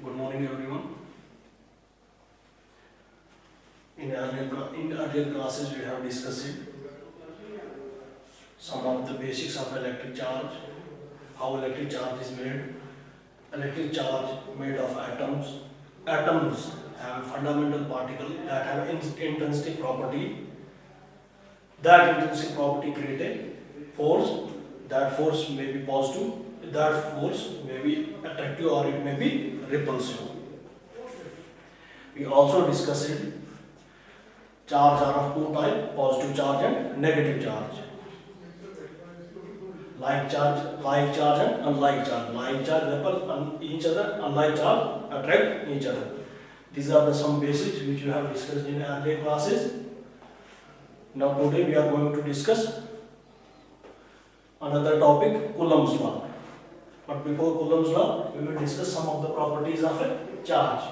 Good morning, everyone. In earlier classes, we have discussed some of the basics of electric charge, how electric charge is made. Electric charge made of atoms. Atoms have fundamental particle that have intrinsic property. That intrinsic property create a force. That force may be positive. That force may be attractive or it may be repulsive. We also discussed charge are of two types, positive charge and negative charge. Like charge and unlike charge. Like charge repel each other, unlike charge attract each other. These are the some basics which we have discussed in earlier classes. Now today we are going to discuss another topic, Coulomb's law. But before Coulomb's law, we will discuss some of the properties of a charge.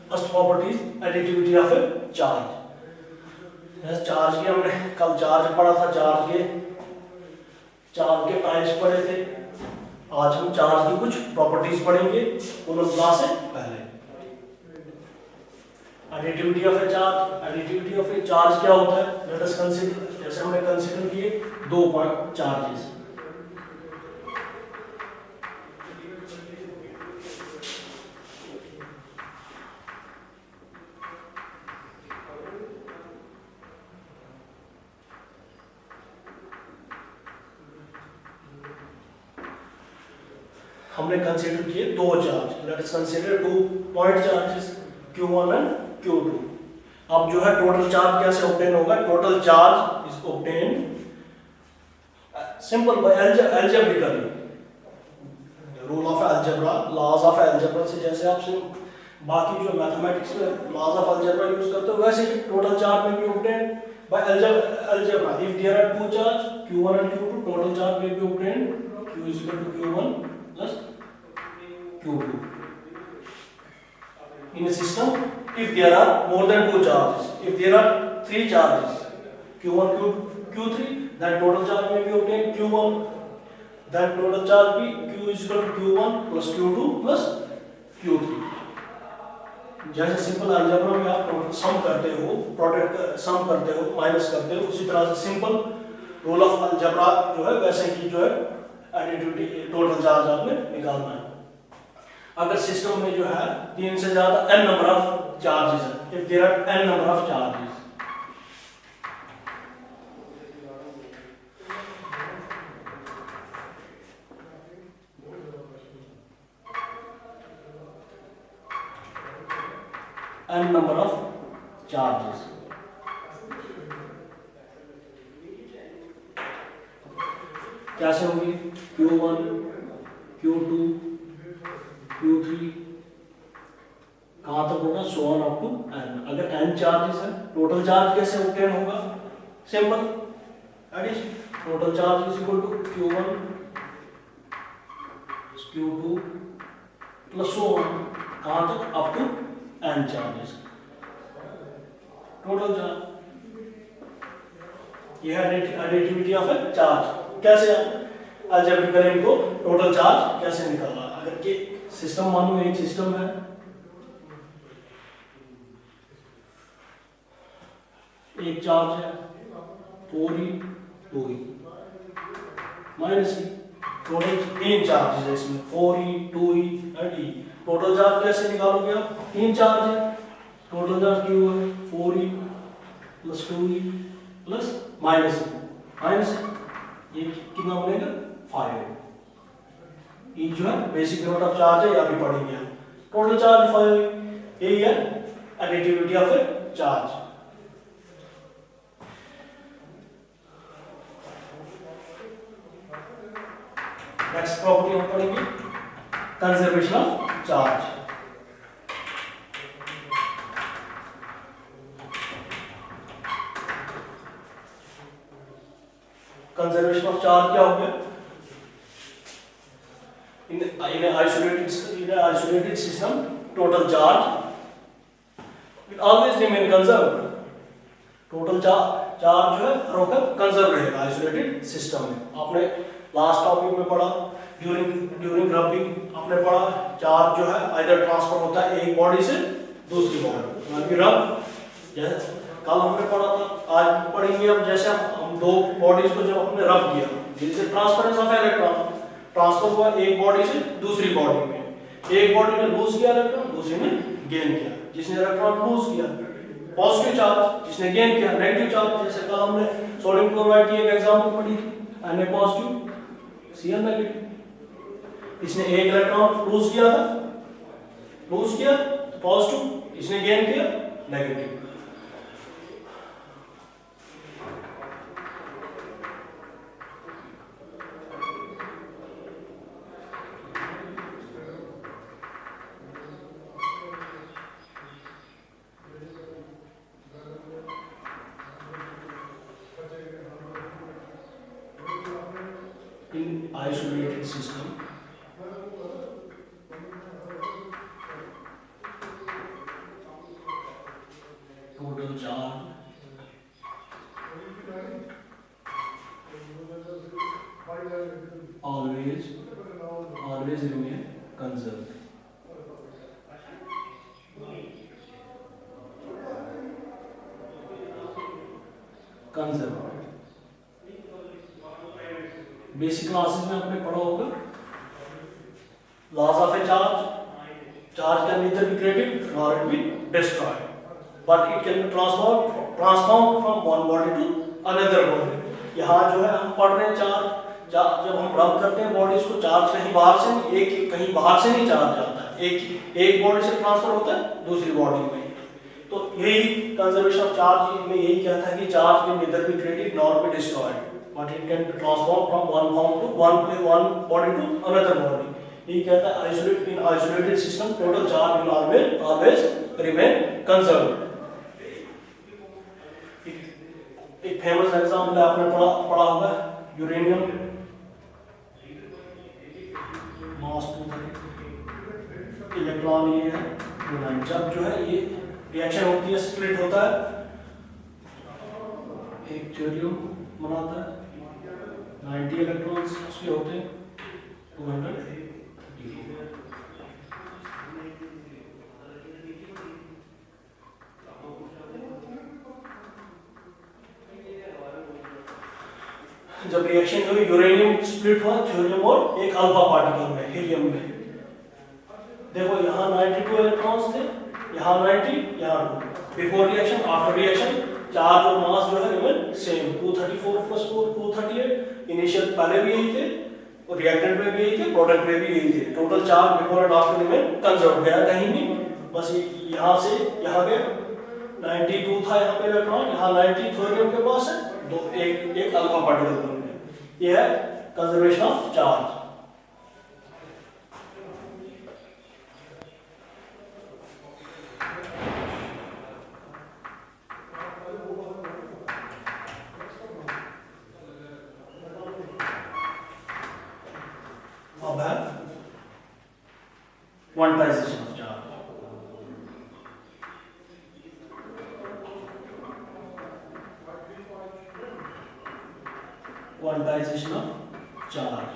First property is additivity of a charge. Charge के हमने कल charge पढ़ा था, charge के types पढ़े थे. आज हम चार्ज की कुछ प्रॉपर्टीज पढ़ेंगे कूलम्ब लॉ से पहले. Additivity of a charge. Additivity of a charge क्या होता है? लेट अस कंसीडर, जैसे हमने कंसीडर किए दो चार्जेस. हमने कंसीडर किए दो charge. Let us consider 2 point charges Q1 and Q2. अब जो है टोटल चार्ज कैसे ऑब्टेन होगा? Total charge is obtain simple by algebraically. Rule of algebra, laws of algebra से जैसे आप बाकी जो मैथमेटिक्स में लॉज ऑफ अलजेब्रा यूज करते हो वैसे ही टोटल चार्ज में भी obtain by algebra. If there are two charge Q1 and Q2, total charge में भी obtain Q is equal to Q1 plus Q2. In a system, if there are more than two charges, if there are three charges, Q1, Q3, then total charge may be obtained Q1. Then total charge be Q is equal to Q1 plus Q2 plus Q3. जैसे simple algebra में आप total sum करते हो, product सम करते हो, minus करते हो, उसी तरह से सिंपल रूल ऑफ अलजेब्रा जो है वैसे ही जो है एडिटिविटी टोटल चार्ज आपने निकालना है. अगर सिस्टम में जो है 3 से ज्यादा n नंबर ऑफ चार्जेस है, if there are n number of charges, n number of charges, कैसे होंगे? Q1, Q2, Q3 कहाँ तक होगा? so on up to n. अगर n चार्जेस है, टोटल चार्ज कैसे ऑब्टेन होगा? Simple addition. Total charge is equal to Q1 Q2 plus so on, कहाँ तक? Up to n charges. Total charge, यह एडिटिविटी ऑफ ए चार्ज. कैसे algebraically इनको total charge कैसे निकालना? अगर के सिस्टम मानो एक सिस्टम है, एक चार्ज है 4e 2e minus e. Total 3 charges है इसमें 4e 2e and e. Total charge कैसे निकालोगे आप? 3 चार्ज है, टोटल चार्ज Q है 4e plus 2e plus minus e. ये कितना बनेगा? 5. ये जो है बेसिक यूनिट ऑफ चार्ज है, या भी पढ़ेंगे हम. Total charge 5. यही है additivity of a charge. Next property हम पढ़ेंगे conservation of charge. Conservation of charge क्या हो गया? in an isolated system, total charge will always remain conserved. Total charge जो है कंजर्व रहेगा आइसोलेटेड सिस्टम में. आपने लास्ट टॉपिक में पढ़ा, ड्यूरिंग रबिंग आपने पढ़ा चार्ज जो है आइदर ट्रांसफर होता है एक बॉडी से दूसरी बॉडी। रब जैसे कल हमने पढ़ा था, आज पढ़ेंगे अब जैसे हम दो बॉडीज को जब हमने रब किया, जैसे ट्रांसफरेंस ऑफ इलेक्ट्रॉन, ट्रांसफर हुआ एक बॉडी से दूसरी बॉडी में, एक बॉडी ने लूज किया इलेक्ट्रॉन, दूसरी ने गेन किया। जिसने इलेक्ट्रॉन लूज किया पॉजिटिव चार्ज, जिसने गेन किया नेगेटिव चार्ज। जैसे कल हमने सोडियम क्लोराइड की एक एग्जांपल पढ़ी थी, Na पॉजिटिव Cl नेगेटिव। इसने एक इलेक्ट्रॉन लूज किया था, लूज किया तो पॉजिटिव, इसने गेन किया negative. In isolated system, total charge always remain conserved. Basic classes में आपने पढ़ा होगा laws of a charge can neither be created nor it be destroyed, but it can be transformed from one body to another body. यहाँ जो है हम पढ़ रहे हैं चार्ज, जब हम रब करते हैं बॉडीज को, चार्ज कहीं बाहर से नहीं, कहीं बाहर से नहीं चार्ज जाता है, एक बॉडी से ट्रांसफर होता है दूसरी बॉडी में। तो यही कंजर्वेशन ऑफ चार्ज में यही कहता है कि charge can neither be created nor be destroyed, but it can be transformed from one form to one body to another body. ये कहता है in isolated system total charge will always remain conserved. एक famous example आपने पढ़ा होगा uranium मास 230, electron ये है, जब जो है ये रिएक्शन होती है, स्प्लिट होता है, एक थ्योरियम बनाता है, 90 इलेक्ट्रॉन्स उसके होते हैं 234। जब रिएक्शन हुई यूरेनियम स्प्लिट हुआ थ्योरियम और एक अल्फा पार्टिकल में, हीलियम में। देखो यहाँ 92 इलेक्ट्रॉन्स थे, यहाँ 90, यहाँ 2। Before reaction, after reaction charge और मास जो है रिमेन सेम, 234 + 4 238। इनिशियल पहले भी यही थे और रिएक्टेंट में भी यही थे, प्रोडक्ट में भी यही थे। Total charge before and after remain conserve, गया कहीं नहीं, बस यहाँ से यहाँ पे 92 था यहाँ पे इलेक्ट्रॉन, यहाँ 90 थ्योरियम के पास है, एक अल्फा पार्टिकल बन गया। ये है कंजर्वेशन ऑफ चार्ज। अब है quantization of charge. Quantization of charge,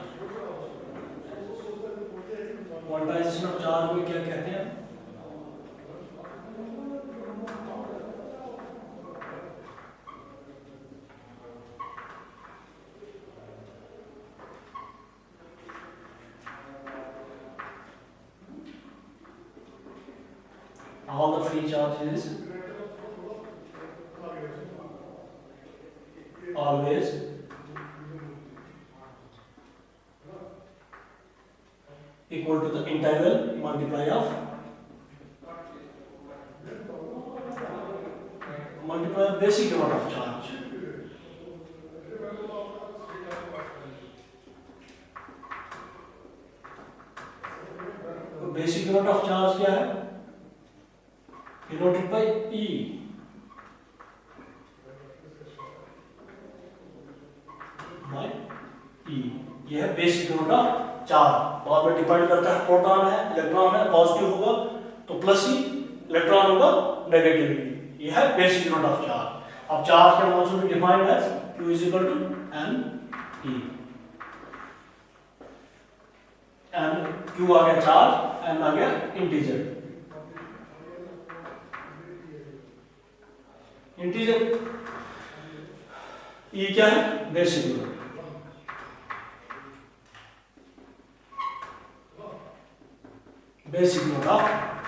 quantization of charge में क्या कहते हैं? All the free charges always equal to the integral multiply of basic amount of charge. तो basic amount of charge क्या है? Denoted by E. by E. ये है basic unit of charge. बाद में डिपेंड करता है प्रोटॉन है इलेक्ट्रॉन है, पॉजिटिव होगा तो प्लस ही, इलेक्ट्रॉन होगा नेगेटिव। ये है बेसिक यूनिट ऑफ चार्ज। अब charge can also be defined as Q = n E। Q आ गया चार्ज, N आ गया इंटीजर। इंटीजर E क्या है? Basic unit. Basic unit of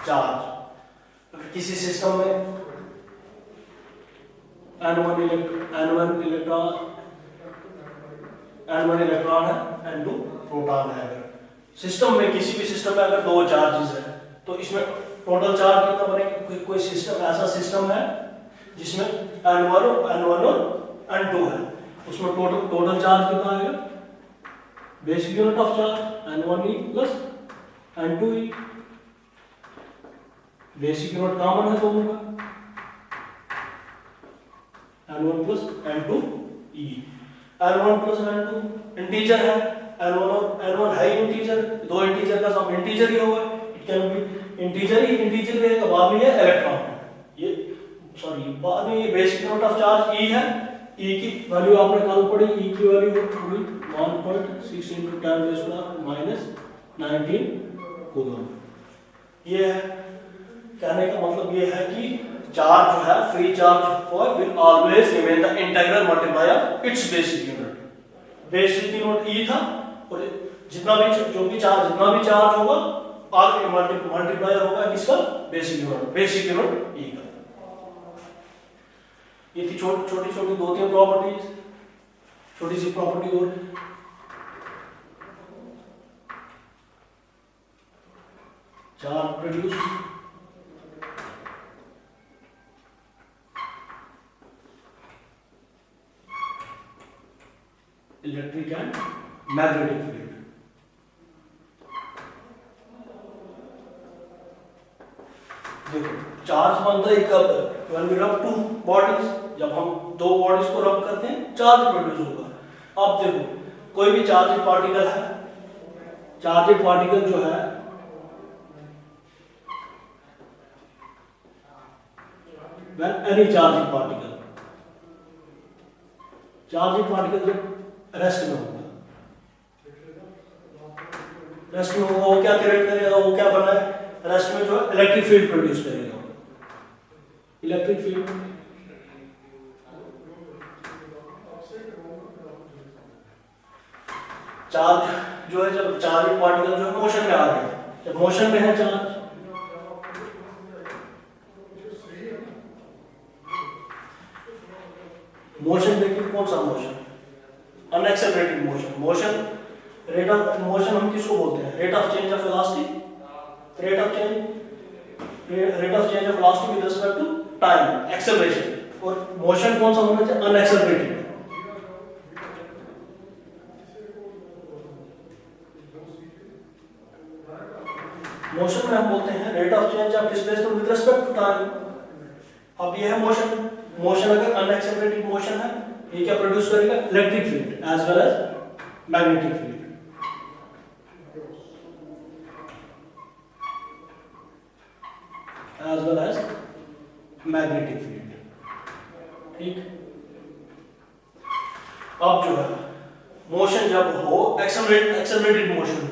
charge. किसी सिस्टम में N1 इलेक्ट्रॉन है, N2 प्रोटॉन है। सिस्टम में, किसी भी सिस्टम में अगर दो चार्जेस है तो इसमें टोटल चार्ज कितना बनेगा? कोई सिस्टम, ऐसा सिस्टम है जिसमें N1 और N2 है, उसमें टोटल चार्ज कितना आएगा? Basic unit of charge N1E plus N2E। Basic unit common है दोनों का, N1 plus N2E। N1 plus N2 integer है, N1 और N1 है इंटीजर, दो इंटीजर का सम इंटीजर ही होगा। It can be integer he integer रहेगा, बाद में ये इलेक्ट्रॉन है, ये सॉरी बाद में ये basic unit of charge E है। E की वैल्यू आपने कल पढ़ी, E की वैल्यू होगी 1.6 × 10⁻19 कूलम। ये है, कहने का मतलब ये है कि चार्ज जो है, free charge will always remain the integral multiply of its basic unit. Basic unit E था, और जितना भी जो भी चार्ज, जितना भी चार्ज होगा आगे मल्टीप्लायर होगा किसका? बेसिक यूनिट E का। ये थी छोटी छोटी दो तीन प्रॉपर्टीज। छोटी सी प्रॉपर्टी और charge produce electric and magnetic field. देखो चार्ज बनता है कब? व्हेन वी रब टू बॉडीज, जब हम दो बॉडीज को रब करते हैं चार्ज प्रोड्यूस होगा। अब देखो कोई भी चार्ज पार्टिकल है, चार्ज पार्टिकल जो है when any charged particle जब रेस्ट में होगा, रेस्ट में होगा वो क्या क्रिएट करेगा? वो क्या बना है? रेस्ट में जो है इलेक्ट्रिक फील्ड प्रोड्यूस करेगा। इलेक्ट्रिक फील्ड चार्ज जो है, जब चार्ज पार्टिकल जो है मोशन में आ गया, जब मोशन में है चार्ज, मोशन देखिए कौन सा motion? Unaccelerated motion. Rate of motion हम किसको बोलते हैं? Rate of change of velocity, rate of change of velocity with respect to time, acceleration. और मोशन कौन सा होना चाहिए? अनएक्सेलरेटेड। मोशन में हम बोलते हैं rate of change of displacement with respect to time. अब ये है मोशन। मोशन अगर अनएक्सेलरेटेड मोशन है, ये क्या प्रोड्यूस करेगा? Electric field as well as magnetic field. As well as magnetic field. ठीक। अब जो है मोशन जब हो, एक्सेलरेटेड मोशन हो,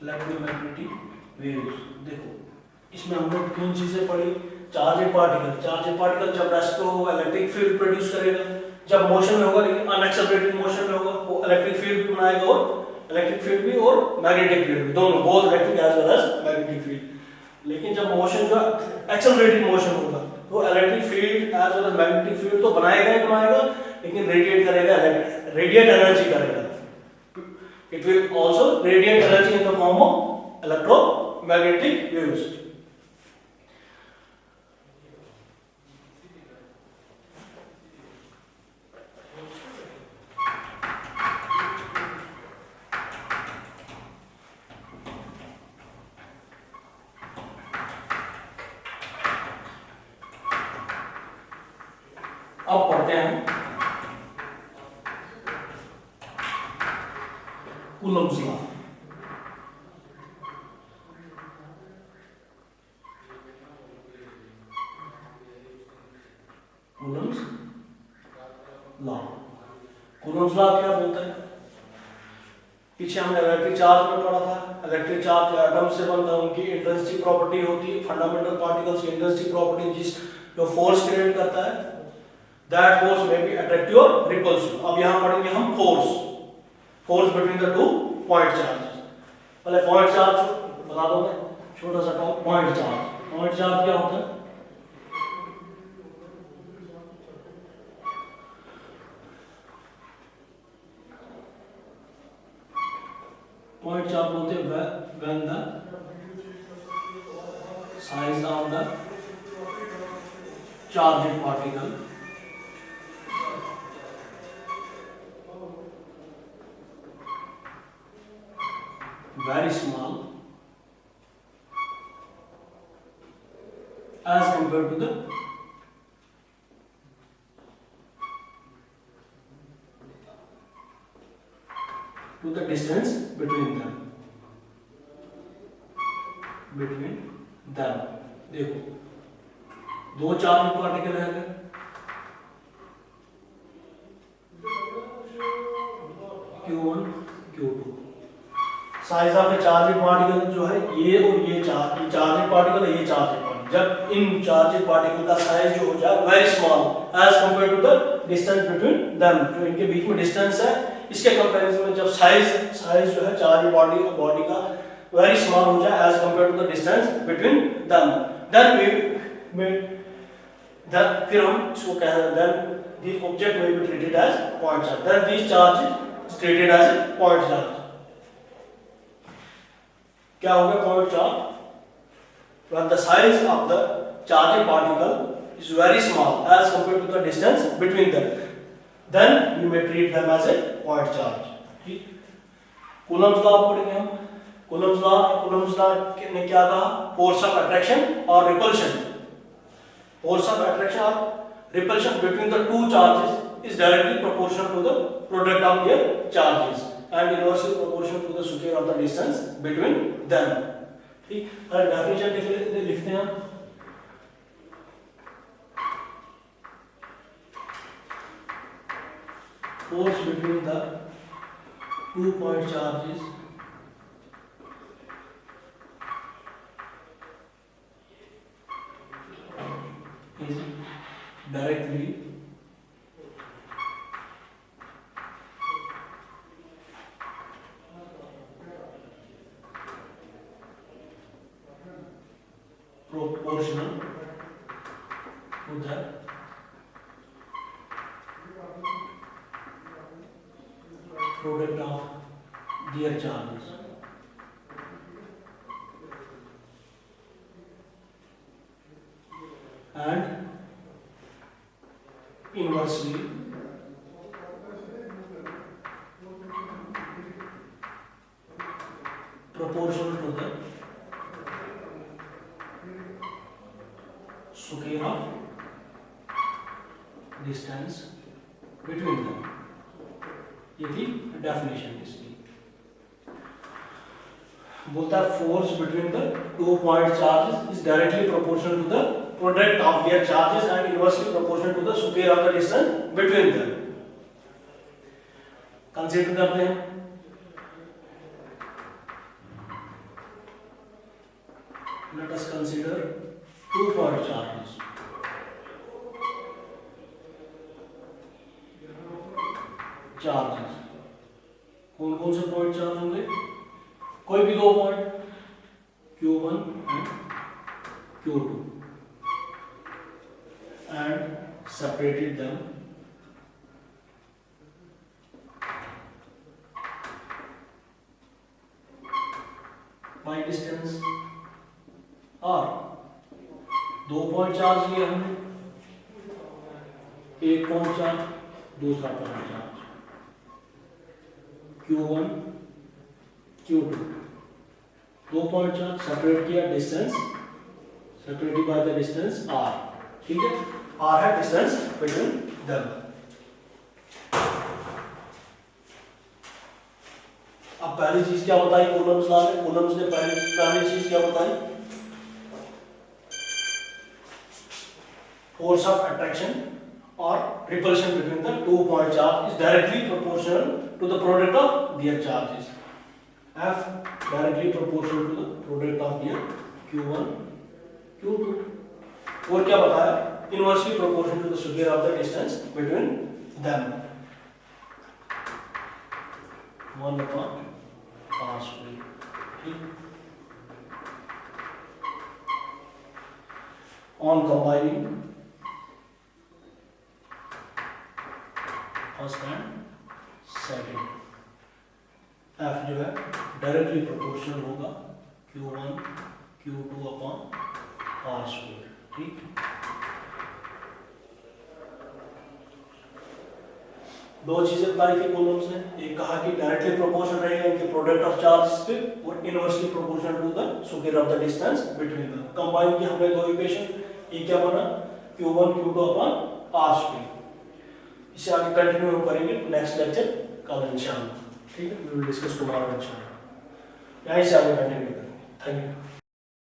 इलेक्ट्रोमैग्नेटिक वेव्स। देखो इसमें हम लोग तीन चीजें पढ़ी। चार्ज पार्टिकल जब रेस्ट में होगा इलेक्ट्रिक फील्ड प्रोड्यूस करेगा, जब मोशन में होगा लेकिन अनएक्सेलरेटेड मोशन में होगा वो इलेक्ट्रिक फील्ड भी बनाएगा, और इलेक्ट्रिक फील्ड भी और मैग्नेटिक फील्ड भी, दोनों, both electric as well as magnetic field. लेकिन जब मोशन जो एक्सेलरेटेड मोशन होगा तो electric field as well as magnetic field तो बनाएगा ही बनाएगा, लेकिन रेडिएट करेगा, रेडिएट एनर्जी करेगा। It will also radiate energy in the form of electromagnetic waves. पढ़ते हैं Coulomb's law. Coulomb's law, Coulomb's law क्या बोलता है? पीछे हमने इलेक्ट्रिक चार्ज में पढ़ा था। इलेक्ट्रिक चार्ज एटम से बनता है, उनकी इंट्रिंसिक प्रॉपर्टी होती है, फंडामेंटल पार्टिकल्स की इंट्रिंसिक प्रॉपर्टी, जिस जो फोर्स क्रिएट करता है, that force may be attractive और रिपल्सिव। अब यहां पढ़ेंगे हम force between the two point charge. पहले पॉइंट चार्ज बता दो मैं, छोटा सा top point charge. Point charge क्या होता है? पॉइंट चार्ज बोलते हैं when the size of the charged particle very small as compared to the distance between them। देखो दो चार्ज पार्टिकल है, Q1 Q2। Size of the charge particle जो है ये और ये चार्ज पार्टिकल है, ये चार्ज पार्टिकल। जब इन चार्ज पार्टिकल का साइज जो हो जाए very small as compare to the distance between them, जो इनके बीच में डिस्टेंस है, इसके कंपैरिजन में जब साइज जो है चार्ज बॉडी का वेरी स्मॉल हो जाए as compare to the distance between them, then फिर हम इसको कह रहे हैं then this object may be treated as point charge, then this charge is treated as a point charge। क्या होगा point charge? When the size of the charged particle is very small as compared to the distance between them, then you may treat them as a point charge। ठीक, Coulomb's law पढ़ेंगे हम। Coulomb's law ने क्या कहा? Force of attraction और repulsion. Force of attraction or repulsion between the two charges is directly proportional to the product of their charges and inversely proportional to the square of the distance between them। ठीक, अगर definition लिखते हैं force between the two point charges is directly proportional to the product of their charges and inversely proportional to the square of distance between them। ये थी definition इसकी। बोलता है force between the two point charges is directly proportional to the product of their charges and inversely proportional to the square of the distance between them। Consider करते हैं let us consider two point charges। कौन कौन से point charge होंगे? कोई भी दो point Q1 and Q2 and separated them by distance r। दो पॉइंट चार्ज लिए हमने, एक पॉइंट चार्ज दूसरा पॉइंट चार्ज Q1 Q2, दो पॉइंट चार्ज सेपरेट किया, distance separated by the distance r। ठीक है, आर है डिस्टेंस बिटवीन देम। अब पहली चीज क्या बताई कूलम्स लॉ में, कूलम्स ने पहली चीज क्या बताई, force of attraction or repulsion between the 2 point charge is directly proportional to the product of their charges. F directly proportional to the product of their Q1 Q2. और क्या बताया, inversely proportional to the square of the distance between them, 1/r square. ठीक, on combining first and second, F जो है directly proportional होगा Q1 Q2 upon are square. ठीक, दो चीजें बताई थी कॉलम्स ने, एक कहा कि डायरेक्टली प्रोपोर्शनल रहेगा इनके प्रोडक्ट ऑफ चार्जेस पे, और inversely proportional to the square of the distance between them. Combine किया हमने दो इक्वेशन, ये क्या बना Q1 Q2 upon are square. इसे आगे कंटिन्यू हम करेंगे नेक्स्ट लेक्चर कल इंशाल्लाह। ठीक है, वी विल डिस्कस टुमारो इंशाल्लाह। यहीं से आगे कंटिन्यू करेंगे। Thank you.